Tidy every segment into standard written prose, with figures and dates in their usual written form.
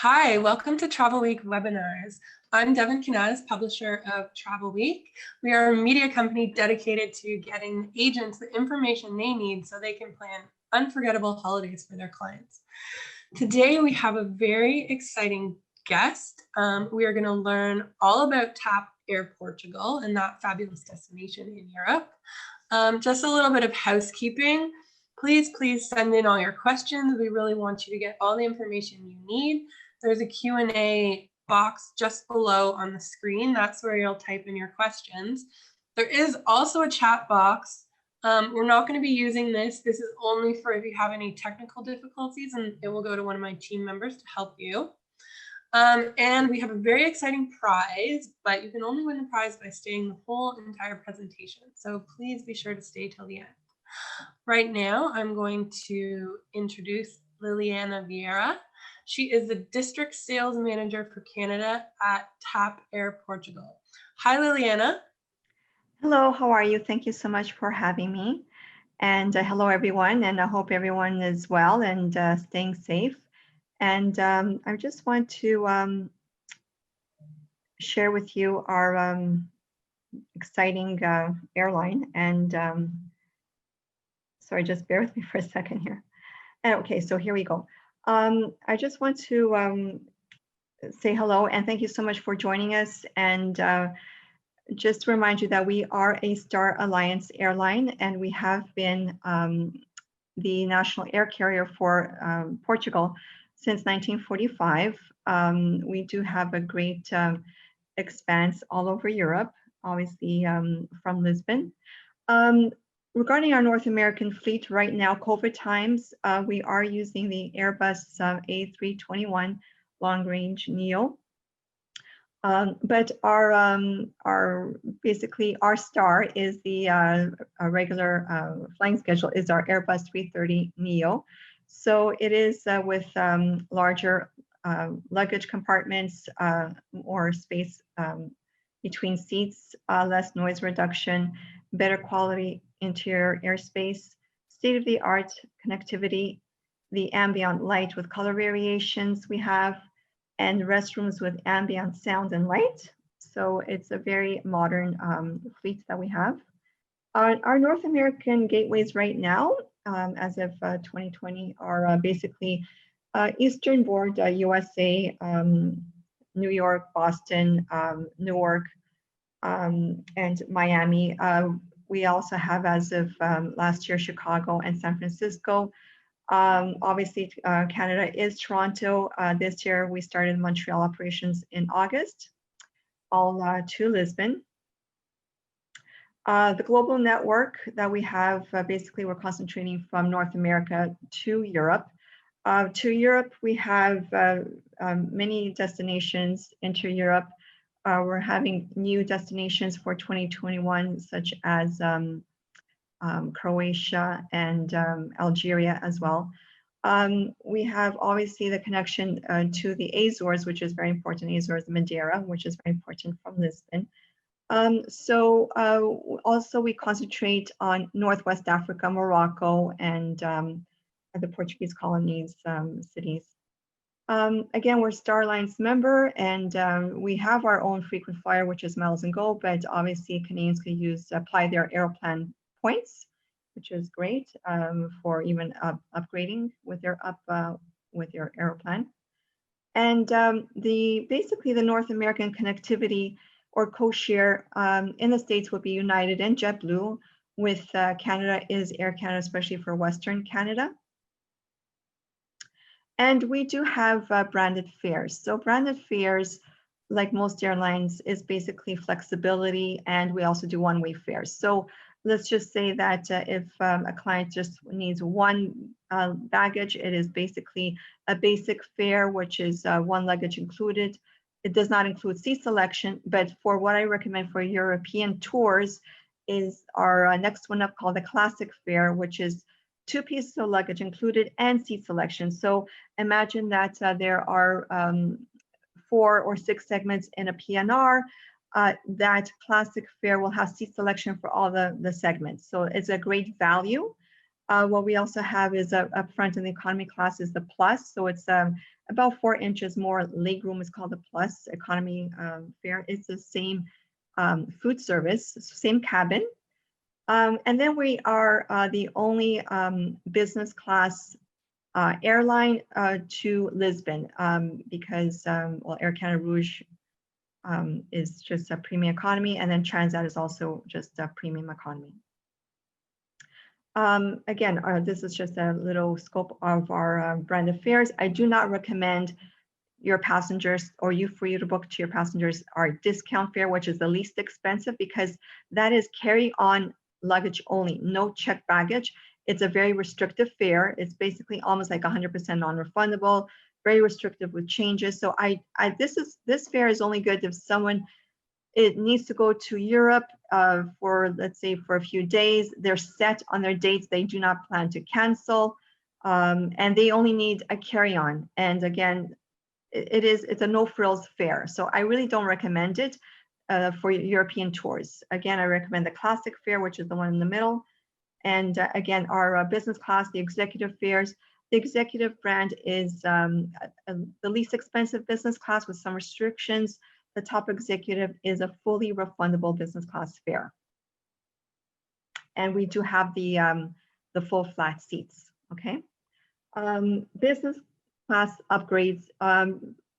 Hi, welcome to Travelweek webinars. I'm Devin Canadas, publisher of Travelweek. We are a media company dedicated to getting agents the information they need so they can plan unforgettable holidays for their clients. Today, we have a very exciting guest. We are going to learn all about TAP Air Portugal and that fabulous destination in Europe. Just a little bit of housekeeping. Please send in all your questions. We really want you to get all the information you need. There's a Q&A box just below on the screen. That's where you'll type in your questions. There is also a chat box. We're not going to be using this. This is only for if you have any technical difficulties, and it will go to one of my team members to help you. And we have a very exciting prize, but you can only win the prize by staying the whole entire presentation. So please be sure to stay till the end. Right now, I'm going to introduce Liliana Vieira. She is the District Sales Manager for Canada at TAP Air Portugal. Hi, Liliana. Hello, how are you? Thank you so much for having me. And hello, everyone. And I hope everyone is well and staying safe. And I just want to share with you our exciting airline. And sorry, just bear with me for a second here. And okay, so here we go. I just want to say hello and thank you so much for joining us. And just to remind you that we are a Star Alliance airline, and we have been the national air carrier for Portugal since 1945. We do have a great expanse all over Europe, obviously from Lisbon. Regarding our North American fleet right now, COVID times, we are using the Airbus A321 long-range neo. But our basically our star is the our regular flying schedule is our Airbus 330 neo. So it is with larger luggage compartments, more space between seats, less noise reduction, better quality interior airspace, state-of-the-art connectivity, the ambient light with color variations we have, and restrooms with ambient sound and light. So it's a very modern fleet that we have. Our North American gateways right now, as of 2020, are basically Eastern Board, USA, New York, Boston, Newark, and Miami. We also have, as of last year, Chicago and San Francisco. Obviously, Canada is Toronto. This year, we started Montreal operations in August, all to Lisbon. The global network that we have, basically, we're concentrating from North America to Europe. To Europe, we have many destinations into Europe. We're having new destinations for 2021, such as Croatia and Algeria as well. We have obviously the connection to the Azores, which is very important, Azores, Madeira, which is very important from Lisbon. Also we concentrate on Northwest Africa, Morocco, and the Portuguese colonies cities. Again, we're Star Alliance member, and we have our own frequent flyer, which is Miles and Go, but obviously Canadians can apply their Aeroplan points, which is great for even upgrading with their Aeroplan. And basically the North American connectivity or co-share in the States would be United and JetBlue. With Canada is Air Canada, especially for Western Canada. And we do have branded fares. So branded fares, like most airlines, is basically flexibility, and we also do one-way fares. So let's just say that if a client just needs one baggage, it is basically a basic fare, which is one luggage included. It does not include seat selection, but for what I recommend for European tours is our next one up called the classic fare, which is 2 pieces of luggage included and seat selection. So imagine that there are 4 or 6 segments in a PNR. That classic fare will have seat selection for all the segments. So it's a great value. What we also have is up front in the economy class is the plus. So it's about 4 inches more legroom is called the plus economy fare. It's the same food service, same cabin. And then we are the only business class airline to Lisbon because, well, Air Canada Rouge is just a premium economy, and then Transat is also just a premium economy. Again, this is just a little scope of our brand of fares. I do not recommend your passengers or for you to book to your passengers our discount fare, which is the least expensive, because that is carry-on luggage only, no checked baggage. It's a very restrictive fare. It's basically almost like 100% non-refundable, very restrictive with changes. So this fare is only good if someone it needs to go to Europe for, let's say, for a few days. They're set on their dates. They do not plan to cancel, and they only need a carry-on. And again, it's a no-frills fare. So I really don't recommend it for European tours. Again, I recommend the classic fare, which is the one in the middle. And again, our business class, the executive fares. The executive brand is the least expensive business class with some restrictions. The top executive is a fully refundable business class fare. And we do have the full flat seats, okay? Business class upgrades,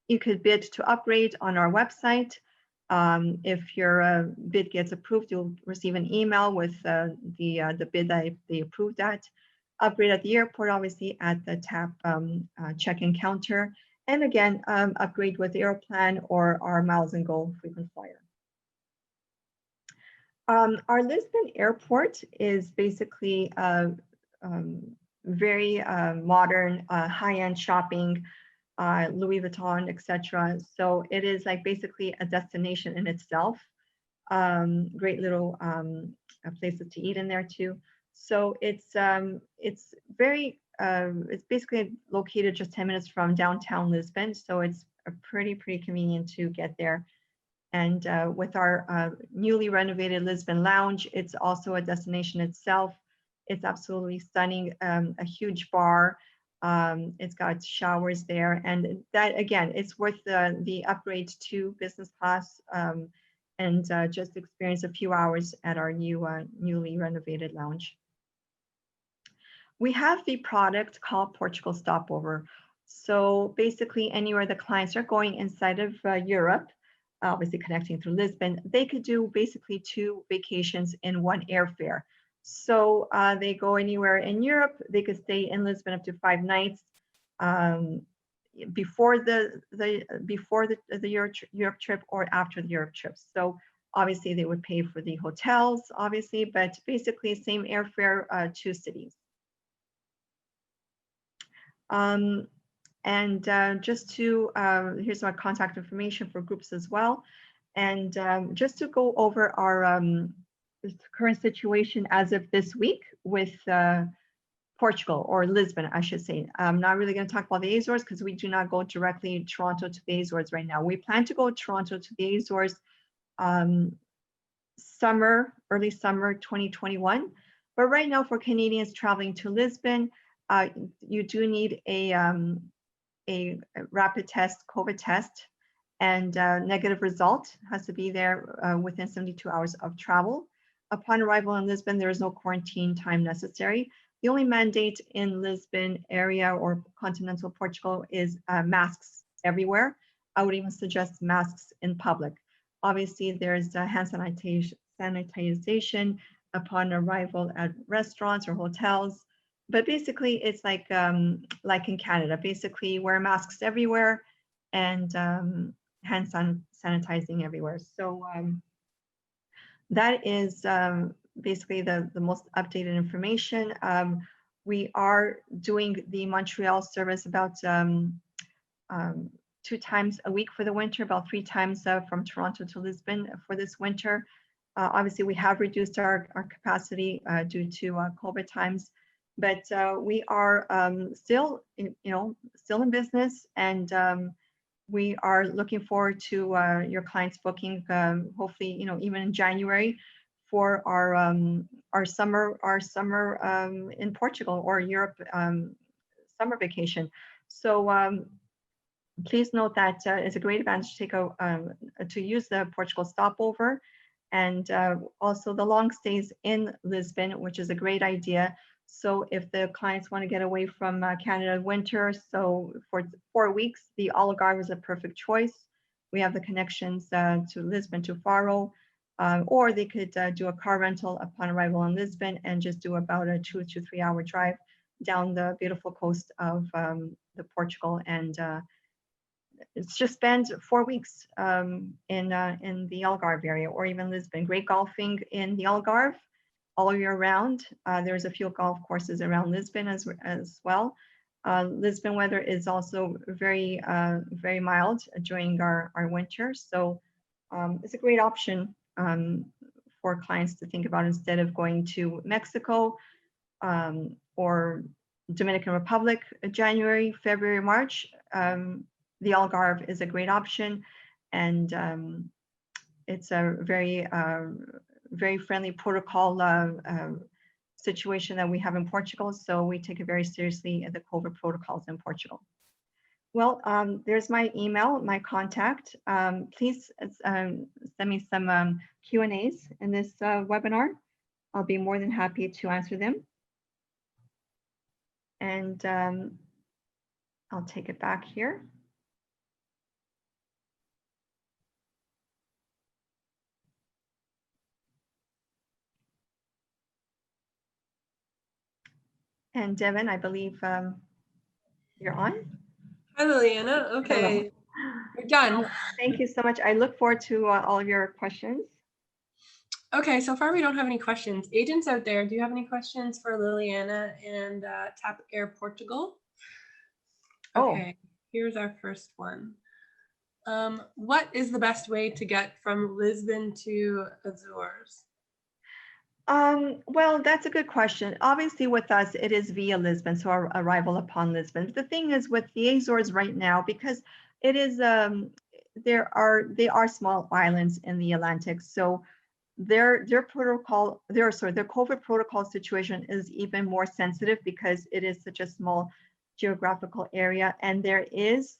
you could bid to upgrade on our website. If your bid gets approved, you'll receive an email with the bid that they approved at. Upgrade at the airport, obviously at the TAP check-in counter. And again, upgrade with Aeroplan or our Miles and Go frequent flyer. Our Lisbon Airport is basically very modern, high-end shopping, Louis Vuitton, etc. So it is like basically a destination in itself. Great little places to eat in there too. So it's very it's basically located just 10 minutes from downtown Lisbon. So it's pretty convenient to get there. And with our newly renovated Lisbon Lounge, it's also a destination itself. It's absolutely stunning, a huge bar. It's got showers there. And that, again, it's worth the upgrade to business class and just experience a few hours at our newly renovated lounge. We have the product called Portugal Stopover. So basically anywhere the clients are going inside of Europe, obviously connecting through Lisbon, they could do basically 2 vacations in 1 airfare. So they go anywhere in Europe, they could stay in Lisbon up to 5 nights before the Europe trip or after the Europe trip. So obviously they would pay for the hotels, obviously, but basically same airfare, 2 cities. Just to, here's our contact information for groups as well. And just to go over our current situation as of this week with Portugal, or Lisbon, I should say. I'm not really going to talk about the Azores because we do not go directly Toronto to the Azores right now. We plan to go Toronto to the Azores early summer 2021. But right now for Canadians traveling to Lisbon, you do need a rapid test, COVID test, and negative result has to be there within 72 hours of travel. Upon arrival in Lisbon, there is no quarantine time necessary. The only mandate in Lisbon area or continental Portugal is masks everywhere. I would even suggest masks in public. Obviously, there's hand sanitization upon arrival at restaurants or hotels. But basically, it's like in Canada. Basically, wear masks everywhere and hand sanitizing everywhere. So that is basically the most updated information. We are doing the Montreal service about 2 times a week for the winter, about 3 times from Toronto to Lisbon for this winter. Obviously, we have reduced our capacity due to COVID times. But we are still in business, and we are looking forward to your clients booking, hopefully, even in January, for our our summer in Portugal or Europe summer vacation. So please note that it's a great advantage to use the Portugal Stopover, and also the long stays in Lisbon, which is a great idea. So if the clients want to get away from Canada winter, so for 4 weeks, the Algarve is a perfect choice. We have the connections to Lisbon to Faro, or they could do a car rental upon arrival in Lisbon and just do about a 2 to 3 hour drive down the beautiful coast of the Portugal, and it's just spend 4 weeks in the Algarve area or even Lisbon. Great golfing in the Algarve all year round. There's a few golf courses around Lisbon as well. Lisbon weather is also very mild during our winter, so it's a great option for clients to think about instead of going to Mexico or Dominican Republic, January, February, March. The Algarve is a great option, and it's a very friendly protocol situation that we have in Portugal. So we take it very seriously at the COVID protocols in Portugal. Well, there's my email, my contact. Please send me some Q&As in this webinar. I'll be more than happy to answer them. And I'll take it back here. And Devin, I believe you're on. Hi, Liliana. Okay, we're done. Thank you so much. I look forward to all of your questions. Okay, so far we don't have any questions. Agents out there, do you have any questions for Liliana and TAP Air Portugal? Okay, here's our first one. What is the best way to get from Lisbon to Azores? Well, that's a good question. Obviously, with us, it is via Lisbon, so our arrival upon Lisbon. But the thing is, with the Azores right now, because it is they are small islands in the Atlantic, so their COVID protocol situation is even more sensitive because it is such a small geographical area, and there is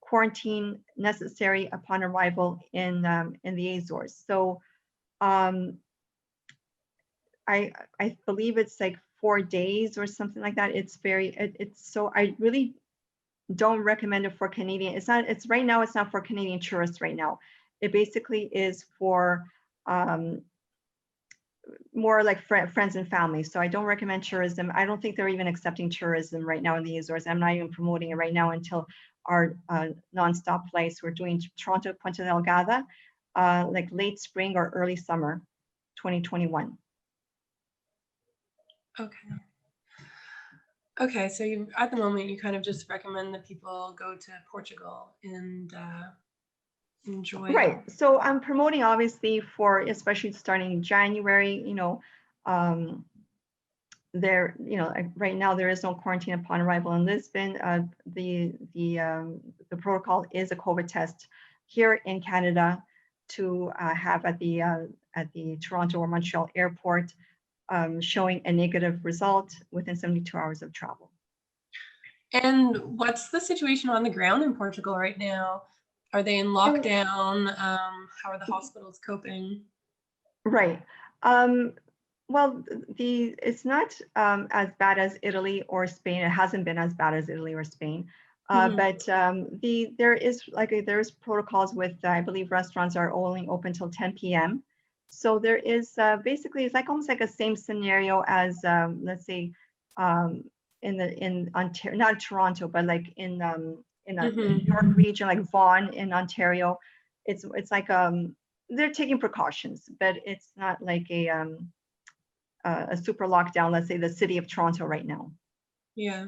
quarantine necessary upon arrival in the Azores. So I believe it's like 4 days or something like that. So I really don't recommend it for Canadian. It's right now, it's not for Canadian tourists right now. It basically is for more like friends and family. So I don't recommend tourism. I don't think they're even accepting tourism right now in the Azores. I'm not even promoting it right now until our nonstop flights. We're doing Toronto, Punta Delgada, like late spring or early summer 2021. Okay, so at the moment you kind of just recommend that people go to Portugal and enjoy. Right. So I'm promoting obviously for especially starting in January. Right now there is no quarantine upon arrival in Lisbon. The protocol is a COVID test here in Canada to have at the Toronto or Montreal airport, showing a negative result within 72 hours of travel. And what's the situation on the ground in Portugal right now? Are they in lockdown? How are the hospitals coping? Right. Well, it's not as bad as Italy or Spain. It hasn't been as bad as Italy or Spain. But there's protocols with, I believe restaurants are only open till 10 p.m. So there is basically, it's like almost like a same scenario as let's say in Ontario, not Toronto, but like in New York region, like Vaughan in Ontario. It's like they're taking precautions, but it's not like a super lockdown. Let's say the city of Toronto right now. Yeah.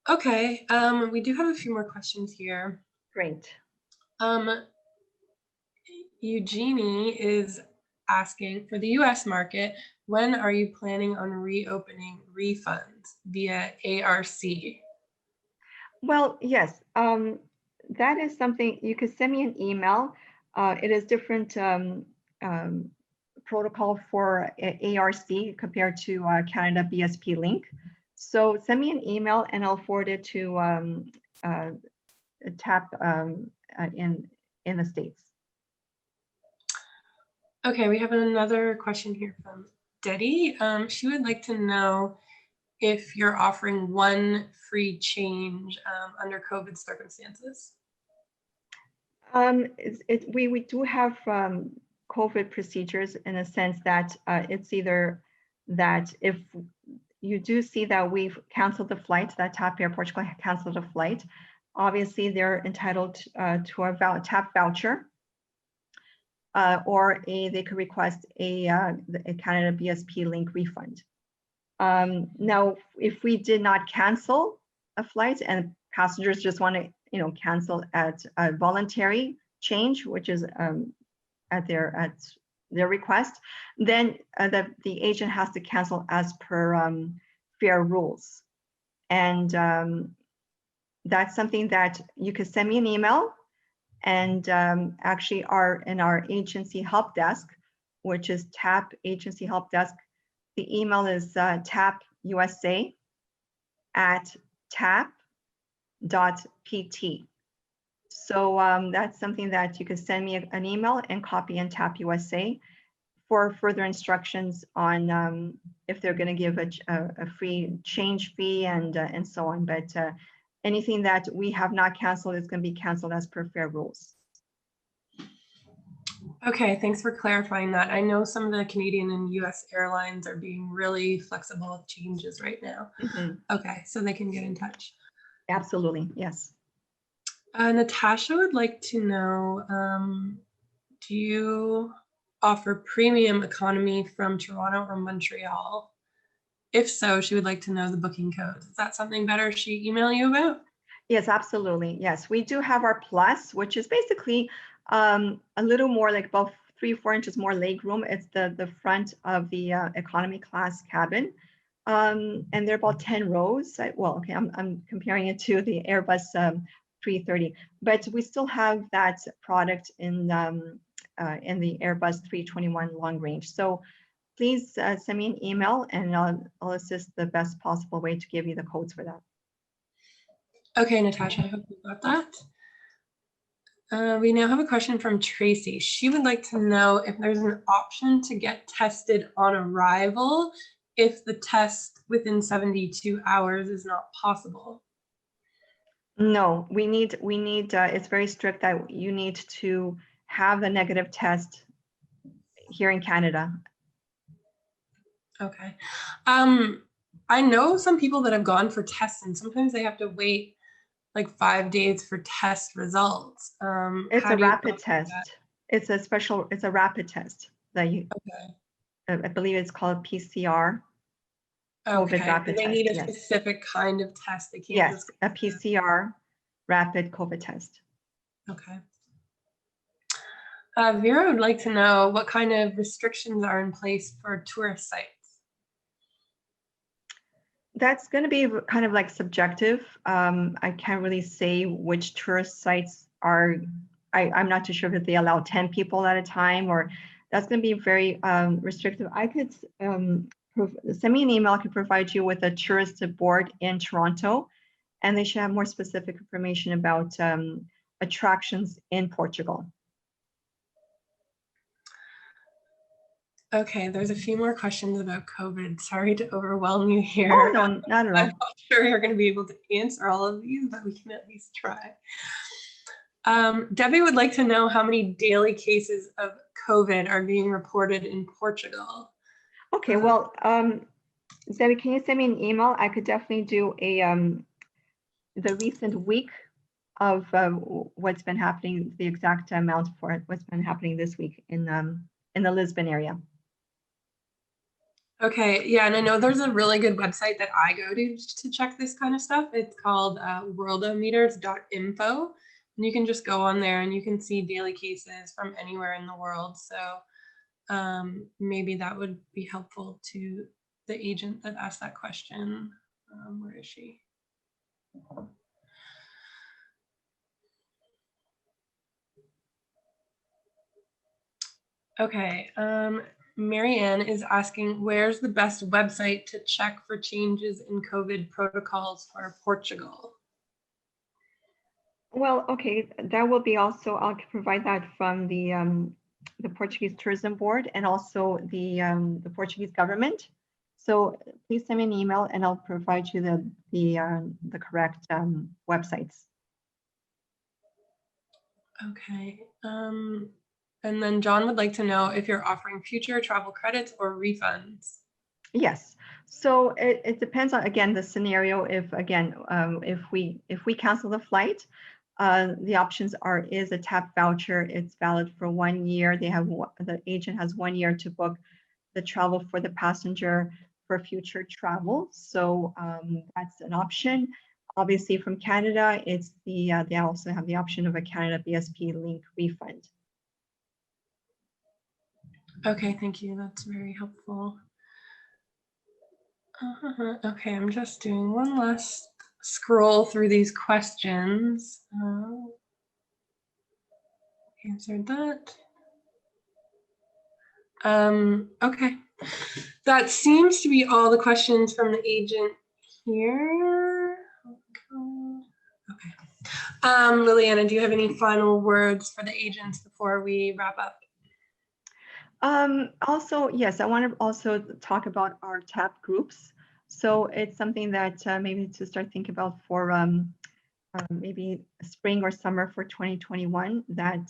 Okay. We do have a few more questions here. Great. Eugenie is asking, for the US market, when are you planning on reopening refunds via ARC? Well, yes, that is something you could send me an email. It is different protocol for ARC compared to Canada BSP link. So send me an email and I'll forward it to TAP in the States. Okay, we have another question here from Deddy. She would like to know if you're offering one free change under COVID circumstances. We do have COVID procedures in a sense that it's either that if you do see that we've canceled the flight, that TAP Air Portugal canceled a flight, obviously they're entitled to a TAP voucher, or they could request a Canada BSP link refund. Now, if we did not cancel a flight and passengers just want to, cancel at a voluntary change, which is at their request, then the agent has to cancel as per fare rules. And that's something that you could send me an email, and actually in our agency help desk, which is TAP Agency Help Desk, the email is tapusa@tap.pt. So that's something that you could send me an email and copy in TAP USA for further instructions on if they're going to give a free change fee and so on. But anything that we have not canceled is going to be canceled as per fare rules. Okay, thanks for clarifying that. I know some of the Canadian and US airlines are being really flexible with changes right now. Mm-hmm. Okay, so they can get in touch. Absolutely, yes. Natasha would like to know, do you offer premium economy from Toronto or Montreal? If so, she would like to know the booking codes. Is that something better she email you about? Yes, absolutely. Yes, we do have our plus, which is basically a little more like about 3 or 4 inches more leg room. It's the front of the economy class cabin. And there are about 10 rows. Well, okay, I'm comparing it to the Airbus 330, but we still have that product in the Airbus 321 long range. So please send me an email and I'll assist the best possible way to give you the codes for that. Okay, Natasha, I hope you got that. We now have a question from Tracy. She would like to know if there's an option to get tested on arrival if the test within 72 hours is not possible. No, we need it's very strict that you need to have a negative test here in Canada. Okay. I know some people that have gone for tests and sometimes they have to wait like 5 days for test results. It's a rapid test. It's a rapid test that you, okay. I believe it's called PCR. Okay, COVID rapid they test, need a yes. specific kind of test. They can't Yes, a PCR rapid COVID test. Okay. Vera would like to know what kind of restrictions are in place for tourist sites. That's going to be kind of like subjective. I can't really say which tourist sites are. I'm not too sure if they allow 10 people at a time, or that's going to be very restrictive. I could send me an email. I could provide you with a tourist board in Toronto, and they should have more specific information about attractions in Portugal. Okay, there's a few more questions about COVID. Sorry to overwhelm you here. Oh, no, not at all. I'm not sure you're going to be able to answer all of these, but we can at least try. Debbie would like to know how many daily cases of COVID are being reported in Portugal. Okay, well, Debbie, can you send me an email? I could definitely do the recent week of what's been happening, the exact amount for what's been happening this week in the Lisbon area. Okay, yeah, and I know there's a really good website that I go to check this kind of stuff. It's called worldometers.info, and you can just go on there and you can see daily cases from anywhere in the world. So maybe that would be helpful to the agent that asked that question. Where is she? Okay, Marianne is asking, where's the best website to check for changes in COVID protocols for Portugal? Well, okay, that will be also, I'll provide that from the Portuguese Tourism Board and also the Portuguese government. So please send me an email and I'll provide you the correct websites. Okay. And then John would like to know if you're offering future travel credits or refunds. Yes. So it depends on, again, the scenario. If we cancel the flight, the options is a TAP voucher. It's valid for 1 year. The agent has 1 year to book the travel for the passenger for future travel. So that's an option. Obviously, from Canada, it's they also have the option of a Canada BSP link refund. Okay, thank you. That's very helpful. Okay, I'm just doing one last scroll through these questions. Answered that. Okay, that seems to be all the questions from the agent here. Okay. Liliana, do you have any final words for the agents before we wrap up? Also, yes, I want to also talk about our TAP groups. So it's something that maybe to start thinking about for maybe spring or summer for 2021, that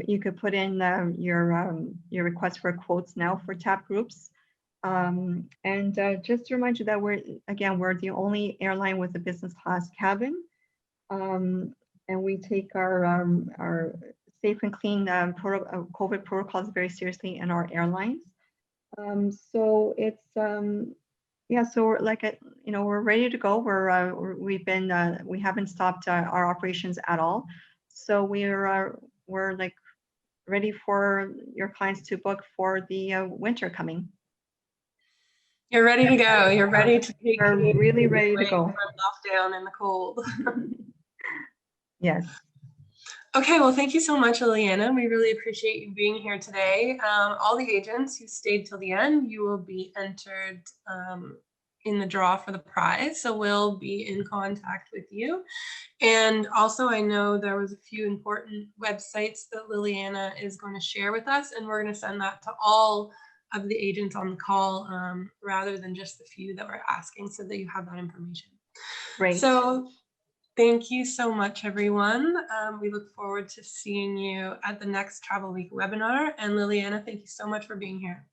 you could put in your request for quotes now for TAP groups. And just to remind you that we're the only airline with a business class cabin. And we take our safe and clean COVID protocols very seriously in our airlines. So it's so we're we're ready to go. We haven't stopped our operations at all. So we're like ready for your clients to book for the winter coming. You're ready to go. You're ready to take. We're really ready to go. Lockdown in the cold. Yes. Okay, well, thank you so much, Liliana. We really appreciate you being here today. All the agents who stayed till the end, you will be entered in the draw for the prize. So we'll be in contact with you. And also, I know there was a few important websites that Liliana is going to share with us, and we're going to send that to all of the agents on the call rather than just the few that we're asking, so that you have that information. Great. So thank you so much, everyone. We look forward to seeing you at the next Travel Week webinar. And Liliana, thank you so much for being here.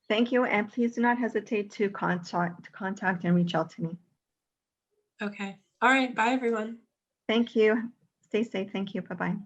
Thank you. And please do not hesitate to contact and reach out to me. Okay. All right. Bye, everyone. Thank you. Stay safe. Thank you. Bye-bye.